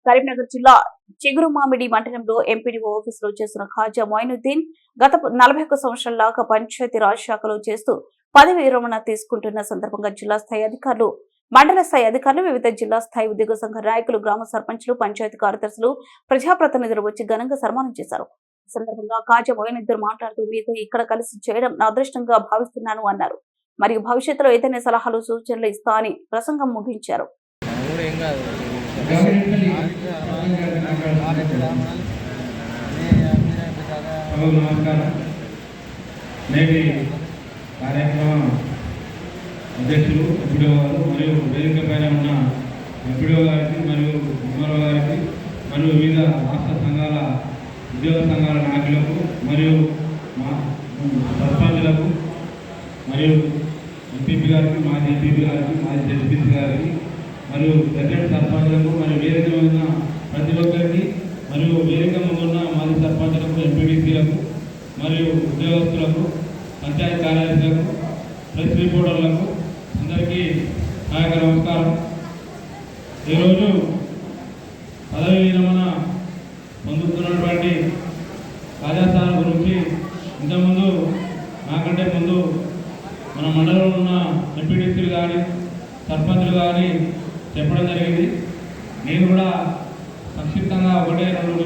కరీంనగర్ జిల్లా చిగురుమామిడి మండలంలో ఎంపీడీఓ ఆఫీసులో చేస్తున్న ఖాజా మొయినుద్దీన్ గత 41 సంవత్సరాలుగా పంచాయతీ రాజ్ శాఖలో చేస్తూ పదవి విరమణ తీసుకుంటున్న సందర్భంగా జిల్లా స్థాయి అధికారులు, మండల స్థాయి అధికారులు, వివిధ జిల్లా స్థాయి ఉద్యోగ సంఘ నాయకులు, గ్రామ సర్పంచులు, పంచాయతీ కార్యదర్శులు, ప్రజాప్రతినిధులు వచ్చి ఘనంగా సన్మానం చేశారు. ఈ సందర్భంగా ఖాజా మొయినుద్దీన్ మాట్లాడుతూ మీతో ఇక్కడ కలిసి చేయడం నా అదృష్టంగా భావిస్తున్నాను అన్నారు. మరియు భవిష్యత్తులో ఏదైనా సలహాలు, సూచనలు ఇస్తా అని ప్రసంగం ముగించారు. నేటి కార్యక్రమ అధ్యక్షులు ఎంపీడీఓ గారు మరియు వేదిక పైన ఉన్న ఎంపీడీఓ గారికి మరియు ఎంఆర్ఓ గారికి మరియు వివిధ రాష్ట్ర సంఘాల ఉద్యోగ సంఘాల నాయకులకు మరియు సర్పంచులకు మరియు ఎంపీపీ గారికి, మాజీ ఎంపీపీ గారికి, మాజీ జడ్పీసీ గారికి మరియు ప్రెసిడెంట్ సర్పంచులకు మరియు వేదిక ఉన్న ప్రతి ఒక్కరికి మరియు వేదిక ముందున్న మాజీ సర్పంచులకు, ఎంపీటీసీలకు మరియు ఉద్యోగస్తులకు, పంచాయతీ కార్యదర్శులకు, ప్రెస్ రిపోర్టర్లకు అందరికీ నా యొక్క నమస్కారం. ఈరోజు పదవి విరమణ పొందుతున్నటువంటి రాజాస్థానం గురించి ఇంతకుముందు నాకంటే ముందు మన మండలంలో ఉన్న ఎంపీటీసీలు కానీ, సర్పంచులు కానీ చెప్పడం జరిగింది. నేను కూడా సంక్షిప్తంగా 1-2